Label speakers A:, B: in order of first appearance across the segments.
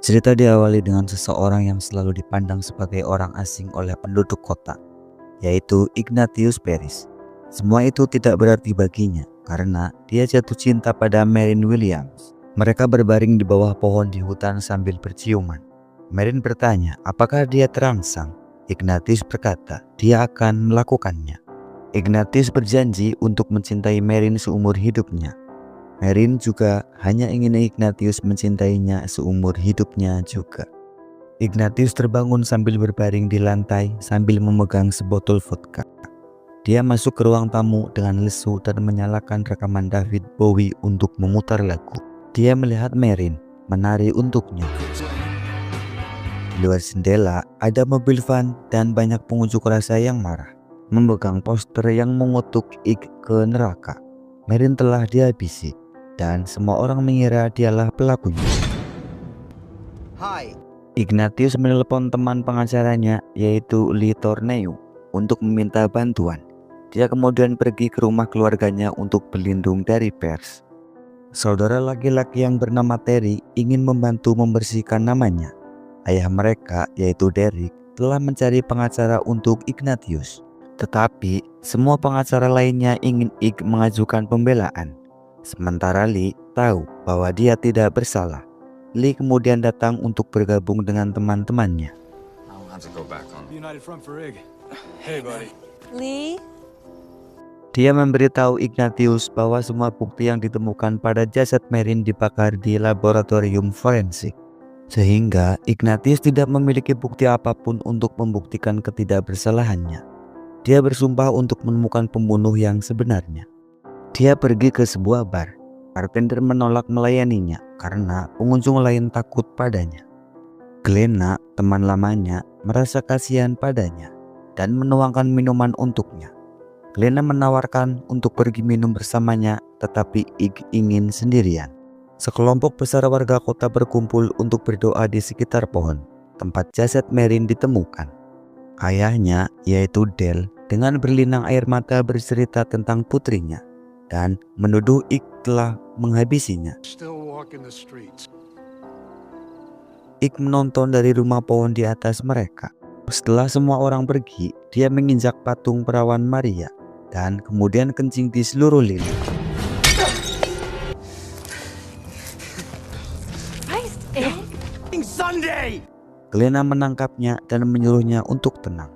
A: Cerita diawali dengan seseorang yang selalu dipandang sebagai orang asing oleh penduduk kota, yaitu Ignatius Paris. Semua itu tidak berarti baginya karena dia jatuh cinta pada Marin Williams. Mereka berbaring di bawah pohon di hutan sambil berciuman. Marin bertanya apakah dia terangsang. Ignatius berkata dia akan melakukannya. Ignatius berjanji untuk mencintai Marin seumur hidupnya. Marin juga hanya ingin Ignatius mencintainya seumur hidupnya juga. Ignatius terbangun sambil berbaring di lantai sambil memegang sebotol vodka. Dia masuk ke ruang tamu dengan lesu dan menyalakan rekaman David Bowie untuk memutar lagu. Dia melihat Marin menari untuknya. Di luar jendela ada mobil van dan banyak pengunjuk rasa yang marah, memegang poster yang mengutuk Ig ke neraka. Marin telah dihabisi dan semua orang mengira dialah pelakunya.
B: Hi.
A: Ignatius menelpon teman pengacaranya yaitu Lee Torneo untuk meminta bantuan. Dia kemudian pergi ke rumah keluarganya untuk berlindung dari pers. Saudara laki-laki yang bernama Terry ingin membantu membersihkan namanya. Ayah mereka yaitu Derek telah mencari pengacara untuk Ignatius. Tetapi semua pengacara lainnya ingin Ig mengajukan pembelaan. Sementara Lee tahu bahwa dia tidak bersalah. Lee kemudian datang untuk bergabung dengan teman-temannya.
C: Lee?
A: Dia memberitahu Ignatius bahwa semua bukti yang ditemukan pada jasad Marin dibakar di laboratorium forensik. Sehingga Ignatius tidak memiliki bukti apapun untuk membuktikan ketidakbersalahannya. Dia bersumpah untuk menemukan pembunuh yang sebenarnya. Dia pergi ke sebuah bar. Bartender menolak melayaninya karena pengunjung lain takut padanya. Glenna, teman lamanya, merasa kasihan padanya dan menuangkan minuman untuknya. Glenna menawarkan untuk pergi minum bersamanya, tetapi Ig ingin sendirian. Sekelompok besar warga kota berkumpul untuk berdoa di sekitar pohon tempat jasad Marin ditemukan. Ayahnya, yaitu Del, dengan berlinang air mata bercerita tentang putrinya dan menuduh Ig telah menghabisinya. Ig menonton dari rumah pohon di atas mereka. Setelah semua orang pergi, dia menginjak patung perawan Maria dan kemudian kencing di seluruh lilin. Glenna menangkapnya dan menyuruhnya untuk tenang,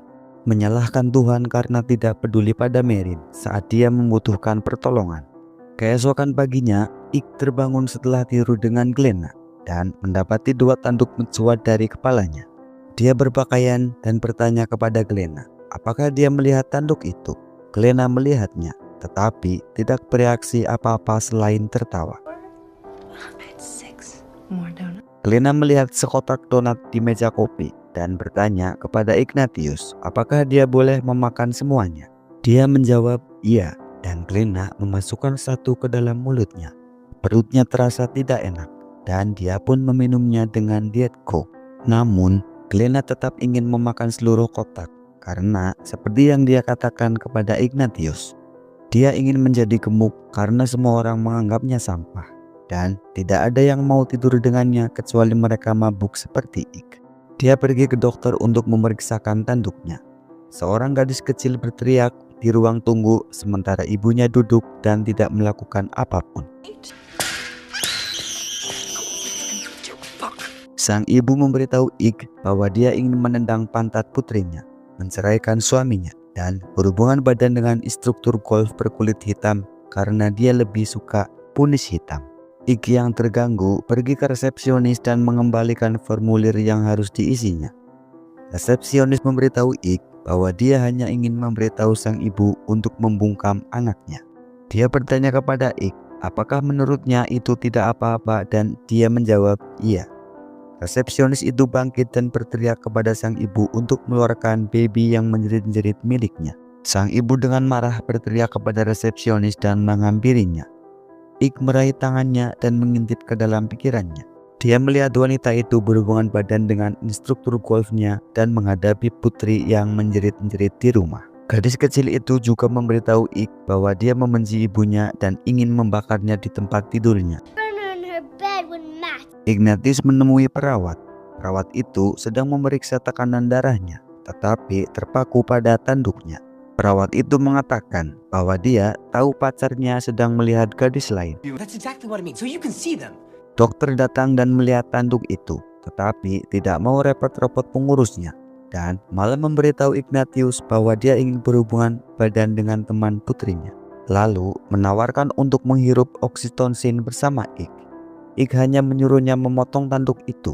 A: menyalahkan Tuhan karena tidak peduli pada Marin saat dia membutuhkan pertolongan. Keesokan paginya, Ig terbangun setelah tidur dengan Glenna dan mendapati 2 tanduk mencuat dari kepalanya. Dia berpakaian dan bertanya kepada Glenna apakah dia melihat tanduk itu. Glenna melihatnya, tetapi tidak bereaksi apa-apa selain tertawa. Glenna melihat sekotak donat di meja kopi dan bertanya kepada Ignatius apakah dia boleh memakan semuanya. Dia menjawab iya, dan Glenna memasukkan satu ke dalam mulutnya. Perutnya terasa tidak enak dan dia pun meminumnya dengan diet coke. Namun Glenna tetap ingin memakan seluruh kotak karena seperti yang dia katakan kepada Ignatius, dia ingin menjadi gemuk karena semua orang menganggapnya sampah dan tidak ada yang mau tidur dengannya kecuali mereka mabuk seperti Ig. Dia pergi ke dokter untuk memeriksakan tanduknya. Seorang gadis kecil berteriak di ruang tunggu sementara ibunya duduk dan tidak melakukan apapun. Sang ibu memberitahu Ig bahwa dia ingin menendang pantat putrinya, menceraikan suaminya, dan berhubungan badan dengan instruktur golf berkulit hitam karena dia lebih suka punis hitam. Ig yang terganggu pergi ke resepsionis dan mengembalikan formulir yang harus diisinya. Resepsionis memberitahu Ig bahwa dia hanya ingin memberitahu sang ibu untuk membungkam anaknya. Dia bertanya kepada Ig apakah menurutnya itu tidak apa-apa dan dia menjawab iya. Resepsionis itu bangkit dan berteriak kepada sang ibu untuk mengeluarkan baby yang menjerit-jerit miliknya. Sang ibu dengan marah berteriak kepada resepsionis dan menghampirinya. Ig meraih tangannya dan mengintip ke dalam pikirannya. Dia melihat wanita itu berhubungan badan dengan instruktur golfnya dan menghadapi putri yang menjerit-jerit di rumah. Gadis kecil itu juga memberitahu Ig bahwa dia membenci ibunya dan ingin membakarnya di tempat tidurnya. Ignatius menemui perawat. Perawat itu sedang memeriksa tekanan darahnya, tetapi terpaku pada tanduknya. Perawat itu mengatakan bahwa dia tahu pacarnya sedang melihat gadis lain. Dokter datang dan melihat tanduk itu, tetapi tidak mau repot-repot pengurusnya, dan malah memberitahu Ignatius bahwa dia ingin berhubungan badan dengan teman putrinya. Lalu menawarkan untuk menghirup oksitosin bersama Ik. Ik hanya menyuruhnya memotong tanduk itu.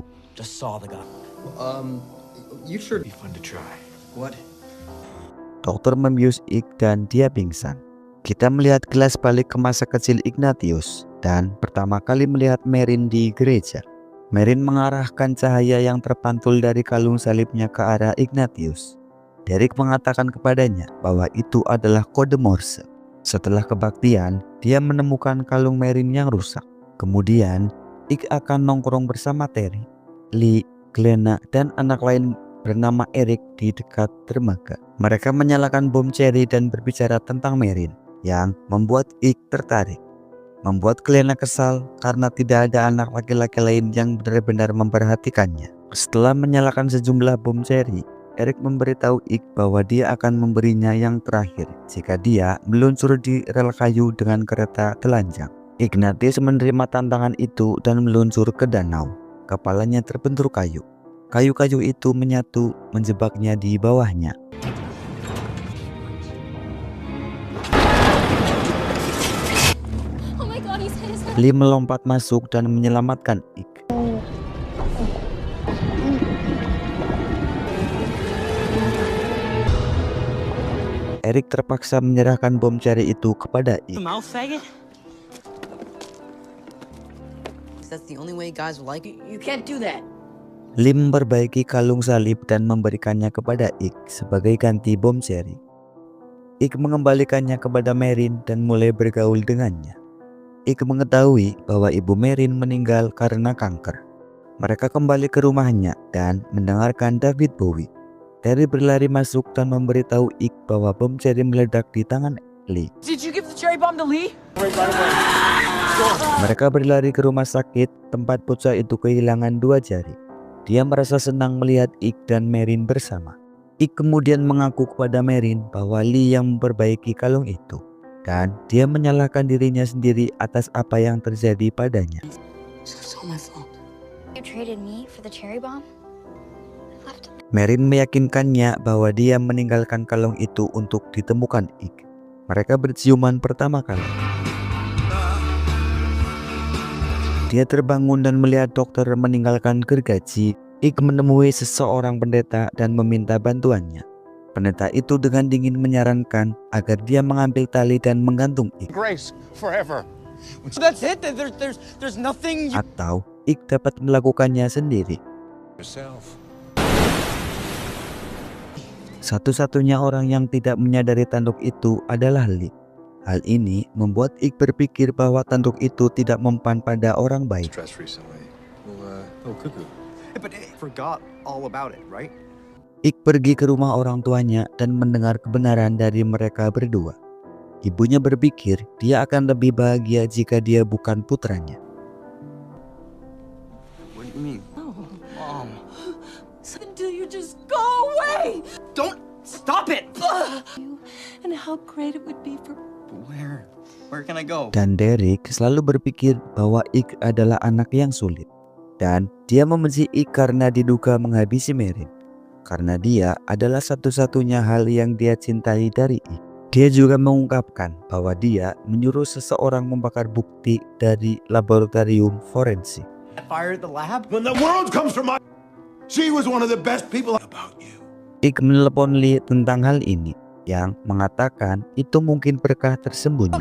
A: Dokter membius Ik dan dia pingsan. Kita melihat kelas balik ke masa kecil Ignatius dan pertama kali melihat Merrin di gereja. Merrin mengarahkan cahaya yang terpantul dari kalung salibnya ke arah Ignatius. Derek mengatakan kepadanya bahwa itu adalah kode Morse. Setelah kebaktian, dia menemukan kalung Merrin yang rusak. Kemudian, Ik akan nongkrong bersama Terry, Lee, Glenna, dan anak lain bernama Eric di dekat dermaga. Mereka menyalakan bom cherry dan berbicara tentang Merrin, yang membuat Ik tertarik. Membuat Glenna kesal karena tidak ada anak laki-laki lain yang benar-benar memperhatikannya. Setelah menyalakan sejumlah bom cherry, Eric memberitahu Ik bahwa dia akan memberinya yang terakhir jika dia meluncur di rel kayu dengan kereta telanjang. Ignatius menerima tantangan itu dan meluncur ke danau. Kepalanya terbentur kayu. Kayu-kayu itu menyatu menjebaknya di bawahnya. Lee melompat masuk dan menyelamatkan Ik. Eric terpaksa menyerahkan bom cherry itu kepada Ik. Lee memperbaiki kalung salib dan memberikannya kepada Ik sebagai ganti bom cherry. Ik mengembalikannya kepada Merrin dan mulai bergaul dengannya. Ik mengetahui bahwa ibu Merrin meninggal karena kanker. Mereka kembali ke rumahnya dan mendengarkan David Bowie. Terry berlari masuk dan memberitahu Ik bahwa bom cherry meledak di tangan Lee. Mereka berlari ke rumah sakit tempat bocah itu kehilangan 2 jari. Dia merasa senang melihat Ik dan Merrin bersama. Ik kemudian mengaku kepada Merrin bahwa Lee yang memperbaiki kalung itu, dan dia menyalahkan dirinya sendiri atas apa yang terjadi padanya. Merrin meyakinkannya bahwa dia meninggalkan kalung itu untuk ditemukan Ik. Mereka berciuman pertama kali. Dia terbangun dan melihat dokter meninggalkan gergaji. Ik menemui seseorang pendeta dan meminta bantuannya. Pendeta itu dengan dingin menyarankan agar dia mengambil tali dan menggantung Ik. Atau Ik dapat melakukannya sendiri. Satu-satunya orang yang tidak menyadari tanduk itu adalah Lee. Hal ini membuat Ik berpikir bahwa tanduk itu tidak mempan pada orang baik. Ik pergi ke rumah orang tuanya dan mendengar kebenaran dari mereka berdua. Ibunya berpikir dia akan lebih bahagia jika dia bukan putranya. Dan Derek selalu berpikir bahwa Ik adalah anak yang sulit. Dan dia membenci Ik karena diduga menghabisi Merrin. Karena dia adalah satu-satunya hal yang dia cintai dari Ik. Dia juga mengungkapkan bahwa dia menyuruh seseorang membakar bukti dari laboratorium forensik. Ik menelepon Lee tentang hal ini, yang mengatakan itu mungkin berkah tersembunyi.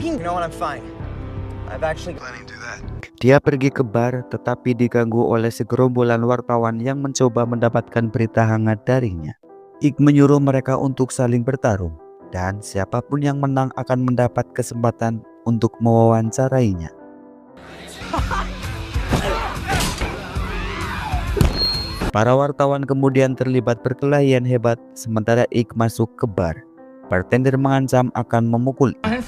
A: Dia pergi ke bar tetapi diganggu oleh segerombolan wartawan yang mencoba mendapatkan berita hangat darinya. Ik menyuruh mereka untuk saling bertarung, dan siapapun yang menang akan mendapat kesempatan untuk mewawancarainya. Para wartawan kemudian terlibat perkelahian hebat sementara Ik masuk ke bar. Bartender mengancam akan memukul Ik.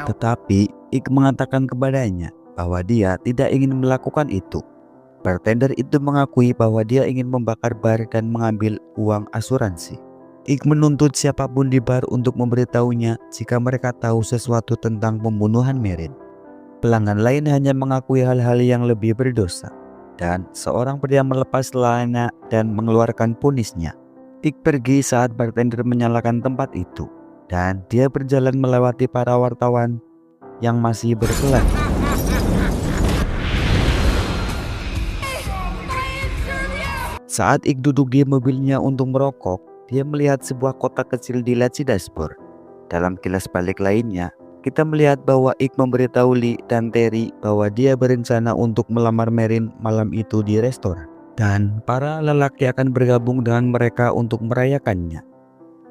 A: Tetapi Ik mengatakan kepadanya bahwa dia tidak ingin melakukan itu. Bartender itu mengakui bahwa dia ingin membakar bar dan mengambil uang asuransi. Ike menuntut siapapun di bar untuk memberitahunya jika mereka tahu sesuatu tentang pembunuhan Marin. Pelanggan lain hanya mengakui hal-hal yang lebih berdosa, dan seorang pria melepas celana dan mengeluarkan punisnya. Ike pergi saat bartender menyalakan tempat itu, dan dia berjalan melewati para wartawan yang masih berkelahi. Saat Ike duduk di mobilnya untuk merokok, dia melihat sebuah kotak kecil di laci dashboard. Dalam kilas balik lainnya, kita melihat bahwa Ike memberitahu Lee dan Terry bahwa dia berencana untuk melamar Marin malam itu di restoran, dan para lelaki akan bergabung dengan mereka untuk merayakannya.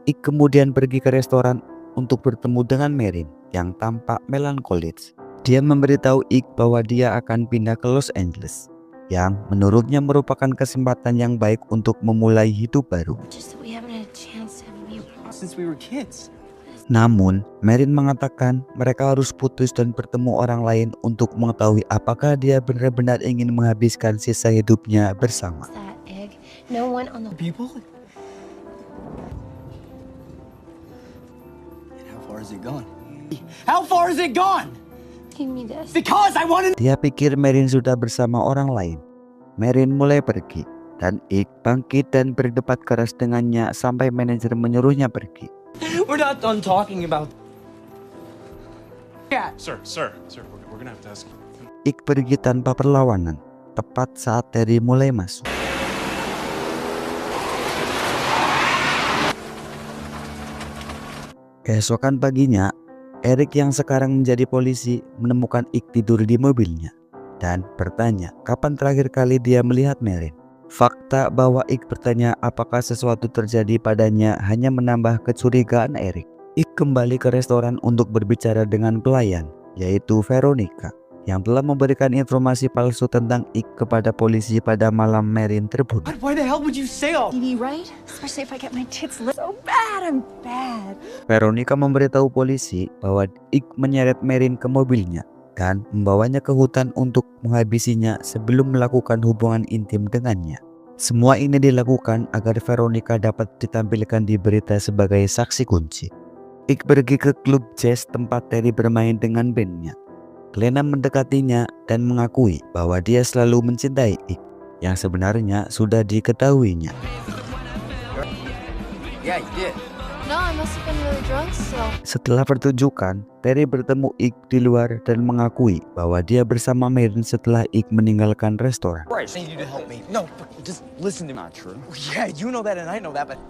A: Ike kemudian pergi ke restoran untuk bertemu dengan Marin yang tampak melankolis. Dia memberitahu Ike bahwa dia akan pindah ke Los Angeles, yang menurutnya merupakan kesempatan yang baik untuk memulai hidup baru. Namun, Marin mengatakan mereka harus putus dan bertemu orang lain untuk mengetahui apakah dia benar-benar ingin menghabiskan sisa hidupnya bersama. Dia pikir Marin sudah bersama orang lain. Marin mulai pergi, dan Ike bangkit dan berdebat keras dengannya sampai manajer menyuruhnya pergi.
B: We're not done talking about. Yeah.
C: Sir, we're gonna have to ask you.
A: Ike pergi tanpa perlawanan, tepat saat Terry mulai masuk. Keesokan paginya, Eric yang sekarang menjadi polisi menemukan Ike tidur di mobilnya dan bertanya kapan terakhir kali dia melihat Marin. Fakta bahwa Ike bertanya apakah sesuatu terjadi padanya hanya menambah kecurigaan Eric. Ike kembali ke restoran untuk berbicara dengan pelayan, yaitu Veronica, yang telah memberikan informasi palsu tentang Ike kepada polisi pada malam Marin terbunuh.
B: Why the hell would you say all?
D: TV, right? Especially if I get my tits lit so bad, I'm bad.
A: Veronica memberitahu polisi bahwa Ike menyeret Marin ke mobilnya dan membawanya ke hutan untuk menghabisinya sebelum melakukan hubungan intim dengannya. Semua ini dilakukan agar Veronica dapat ditampilkan di berita sebagai saksi kunci. Ike pergi ke klub jazz tempat Terry bermain dengan bandnya. Glenna mendekatinya dan mengakui bahwa dia selalu mencintai Ike, yang sebenarnya sudah diketahuinya.
B: Yeah, you did.
D: No, I must have been really drunk, so.
A: Setelah pertunjukan, Terry bertemu Ike di luar dan mengakui bahwa dia bersama Marin setelah Ike meninggalkan restoran.
B: I need you to help me. No, just listen to me. Not true. Yeah, you know that and I know that, but.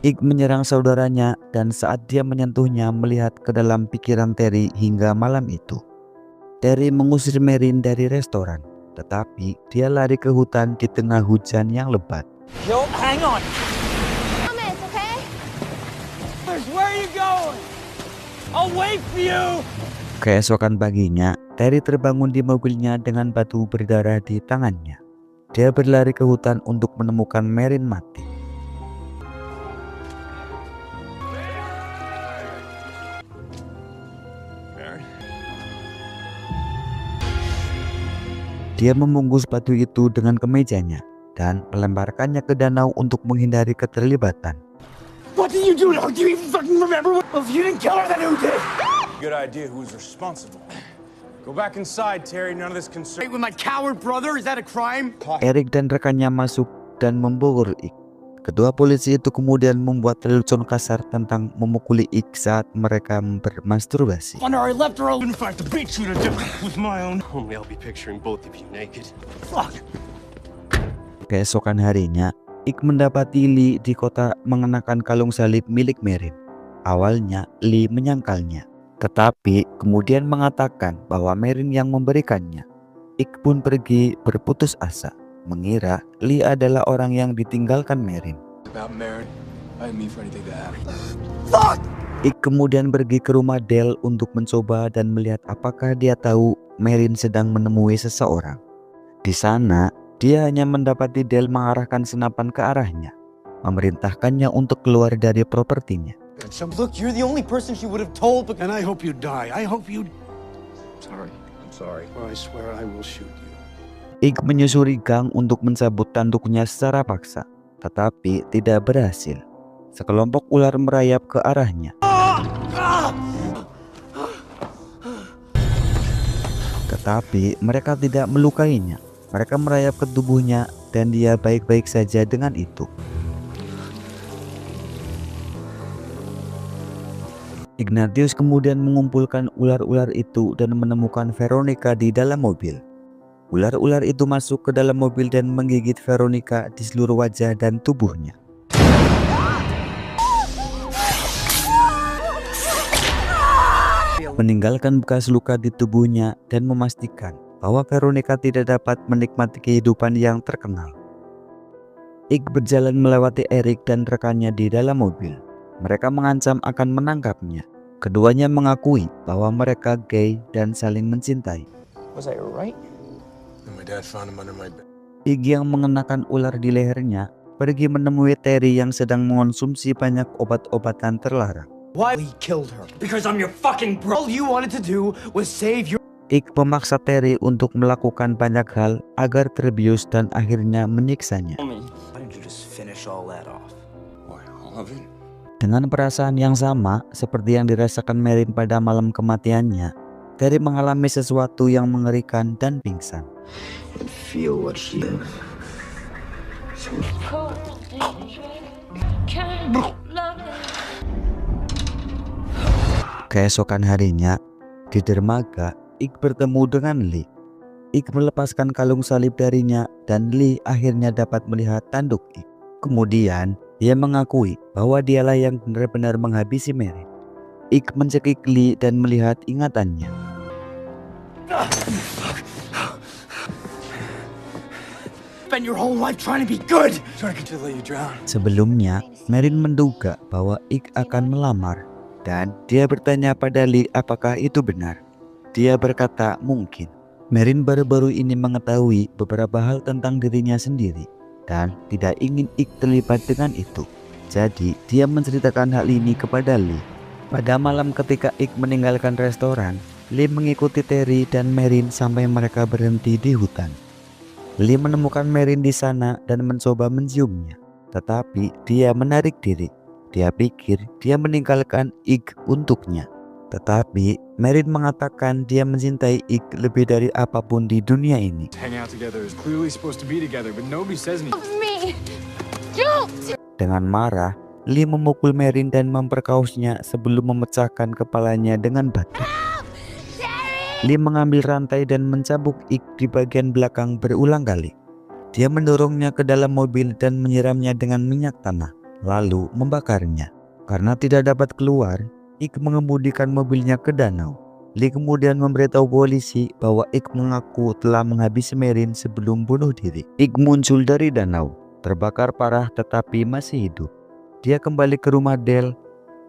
A: Ike menyerang saudaranya dan saat dia menyentuhnya melihat ke dalam pikiran Terry hingga malam itu. Terry mengusir Marin dari restoran, tetapi dia lari ke hutan di tengah hujan yang lebat.
B: Yo, hang on.
D: Comments, okay?
B: Where are you going? I'll wait for you.
A: Keesokan paginya, Terry terbangun di mobilnya dengan batu berdarah di tangannya. Dia berlari ke hutan untuk menemukan Marin mati. Dia membungkus batu itu dengan kemejanya dan melemparkannya ke danau untuk menghindari keterlibatan.
B: What did you do now? Do you even fucking remember? If you didn't kill her, then who did?
C: Good idea. Who's responsible? Go back inside, Terry. None of this concern.
B: With my coward brother? Is that a crime?
A: Eric dan rekannya masuk dan membogor Ike. Kedua polisi itu kemudian membuat lelucon kasar tentang memukuli Ike saat mereka bermasturbasi.
B: Wonder I left her open if I have to beat you to death with my own.
C: Only I'll be picturing both of you naked.
B: Fuck.
A: Keesokan harinya, Ike mendapati Lee di kota mengenakan kalung salib milik Marin. Awalnya, Lee menyangkalnya, tetapi kemudian mengatakan bahwa Marin yang memberikannya. Ike pun pergi berputus asa, mengira Lee adalah orang yang ditinggalkan Marin.
C: About Marin, I didn't mean for anything to happen.
B: Fuck!
A: Ike kemudian pergi ke rumah Dale untuk mencoba dan melihat apakah dia tahu Marin sedang menemui seseorang. Di sana, dia hanya mendapati Dale mengarahkan senapan ke arahnya, memerintahkannya untuk keluar dari propertinya.
B: Look, you're the only person she would have told, but...
E: And I hope you die. I hope you...
C: Sorry. I'm sorry.
E: Well, I swear I will shoot you.
A: Ike menyusuri gang untuk mencabut tanduknya secara paksa, tetapi tidak berhasil. Sekelompok ular merayap ke arahnya. Tetapi mereka tidak melukainya. Mereka merayap ke tubuhnya dan dia baik-baik saja dengan itu. Ignatius kemudian mengumpulkan ular-ular itu dan menemukan Veronica di dalam mobil. Ular-ular itu masuk ke dalam mobil dan menggigit Veronica di seluruh wajah dan tubuhnya. Meninggalkan bekas luka di tubuhnya dan memastikan bahwa Veronica tidak dapat menikmati kehidupan yang terkenal. Ike berjalan melewati Eric dan rekannya di dalam mobil. Mereka mengancam akan menangkapnya. Keduanya mengakui bahwa mereka gay dan saling mencintai.
C: Was I right?
E: And my dad found him under my bed.
A: Ike yang mengenakan ular di lehernya pergi menemui Terry yang sedang mengonsumsi banyak obat-obatan terlarang.
B: Why we killed her? Because I'm your fucking bro. All you wanted to do was save your...
A: Ike memaksa Terry untuk melakukan banyak hal agar terbius dan akhirnya menyiksanya.
B: Why didn't you just finish all that off?
E: Why, all of it?
A: Dengan perasaan yang sama seperti yang dirasakan Meryn pada malam kematiannya, Terry mengalami sesuatu yang mengerikan dan pingsan.
E: Feel what she did.
A: Keesokan harinya, di dermaga, Ike bertemu dengan Lee. Ike melepaskan kalung salib darinya dan Lee akhirnya dapat melihat tanduk Ike. Kemudian, dia mengakui bahwa dialah yang benar-benar menghabisi Meryn. Ike mencekik Lee dan melihat ingatannya.
B: Spend your whole life trying to be good.
E: Sorry, could you let you drown?
A: Sebelumnya, Meryn menduga bahwa Ike akan melamar dan dia bertanya pada Lee apakah itu benar. Dia berkata mungkin. Meryn baru-baru ini mengetahui beberapa hal tentang dirinya sendiri dan tidak ingin Ike terlibat dengan itu. Jadi dia menceritakan hal ini kepada Lee. Pada malam ketika Ike meninggalkan restoran, Lee mengikuti Terry dan Meryn sampai mereka berhenti di hutan. Lee menemukan Meryn di sana dan mencoba menciumnya, tetapi dia menarik diri. Dia pikir dia meninggalkan Ike untuknya. Tetapi Meryn mengatakan dia mencintai Ike lebih dari apapun di dunia ini.
C: Hang out together is clearly supposed to be together, but nobody says anything.
D: Me. Don't.
A: Dengan marah, Lee memukul Meryn dan memperkausnya sebelum memecahkan kepalanya dengan batu. Lee mengambil rantai dan mencambuk Ike di bagian belakang berulang kali. Dia mendorongnya ke dalam mobil dan menyiramnya dengan minyak tanah, lalu membakarnya. Karena tidak dapat keluar, Ike mengemudikan mobilnya ke danau. Lee kemudian memberitahu polisi bahwa Ike mengaku telah menghabisi Meryn sebelum bunuh diri. Ike muncul dari danau, terbakar parah tetapi masih hidup. Dia kembali ke rumah Dale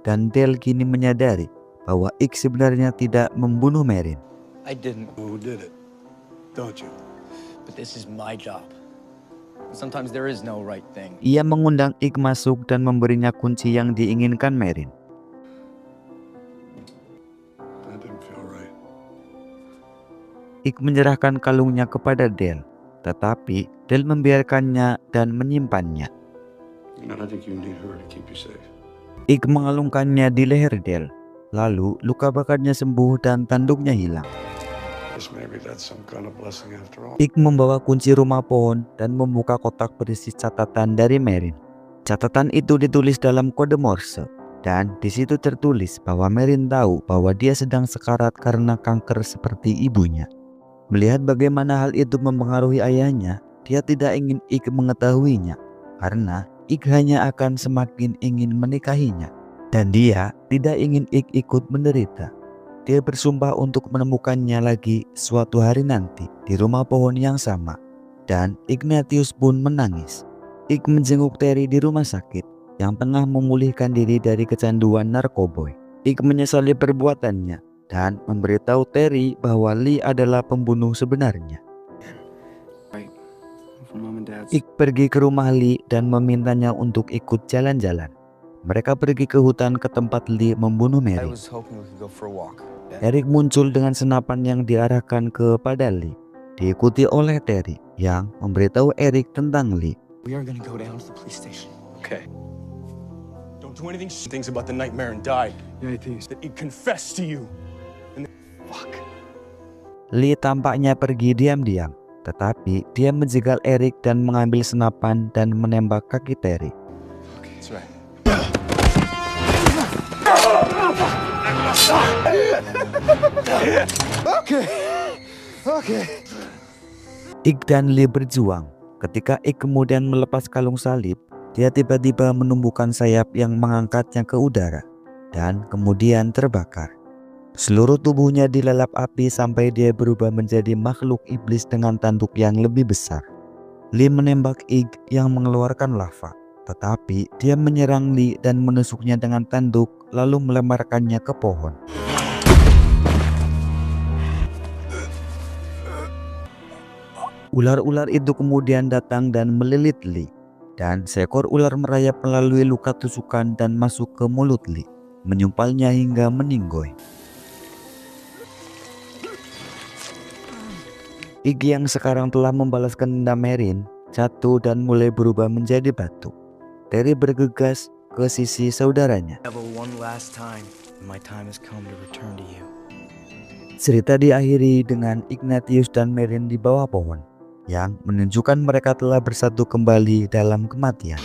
A: dan Dale kini menyadari bahwa Ike sebenarnya tidak membunuh Meryn.
B: I didn't,
E: Who did it? Don't you?
B: but this is my job. Sometimes there is no right thing.
A: Ia mengundang Ike masuk dan memberinya kunci yang diinginkan Meryn.
E: That didn't feel right.
A: Ike menyerahkan kalungnya kepada Dale, tetapi Dale membiarkannya dan menyimpannya.
E: I think you need her to keep you safe.
A: Ike mengalungkannya di leher Dale, lalu luka bakarnya sembuh dan tanduknya hilang.
E: Guess maybe that's some kind of blessing after all.
A: Ike membawa kunci rumah pohon dan membuka kotak berisi catatan dari Meryn. Catatan itu ditulis dalam kode Morse dan di situ tertulis bahwa Meryn tahu bahwa dia sedang sekarat karena kanker seperti ibunya. Melihat bagaimana hal itu mempengaruhi ayahnya, dia tidak ingin Ike mengetahuinya karena Ike hanya akan semakin ingin menikahinya dan dia tidak ingin Ike ikut menderita. Dia bersumpah untuk menemukannya lagi suatu hari nanti di rumah pohon yang sama. Dan Ignatius pun menangis. Ike menjenguk Terry di rumah sakit yang tengah memulihkan diri dari kecanduan narkoboy. Ike menyesali perbuatannya dan memberitahu Terry bahwa Lee adalah pembunuh sebenarnya.
E: From Mom and Dad's.
A: Ike pergi ke rumah Lee dan memintanya untuk ikut jalan-jalan. Mereka pergi ke hutan ke tempat Lee membunuh
B: I
A: Meryn.
B: was hoping we could go for a walk.
A: Eric muncul dengan senapan yang diarahkan kepada Lee, diikuti oleh Terry yang memberitahu Eric tentang Lee.
B: We are gonna go down to the police station.
C: Okay. Don't do anything things about the nightmare and die.
E: Yeah, he thinks.
C: That he confessed to you. Fuck.
A: Lee tampaknya pergi diam-diam, tetapi dia menjegal Eric dan mengambil senapan dan menembak kaki Terry.
C: That's right.
E: Okay.
A: Ig dan Lee berjuang. Ketika Ig kemudian melepas kalung salib, dia tiba-tiba menumbuhkan sayap yang mengangkatnya ke udara dan kemudian terbakar. Seluruh tubuhnya dilalap api sampai dia berubah menjadi makhluk iblis dengan tanduk yang lebih besar. Lee menembak Ig yang mengeluarkan lava, tetapi dia menyerang Lee dan menusuknya dengan tanduk lalu melemparkannya ke pohon. Ular-ular itu kemudian datang dan melilit Lee, dan seekor ular merayap melalui luka tusukan dan masuk ke mulut Lee, menyumpalnya hingga meninggoy. Ig yang sekarang telah membalaskan dendam Erin jatuh dan mulai berubah menjadi batu. Terry bergegas ke sisi saudaranya.
B: Devil, one last time. My time has come to return to you.
A: Cerita diakhiri dengan Ignatius dan Merin di bawah pohon, yang menunjukkan mereka telah bersatu kembali dalam kematian.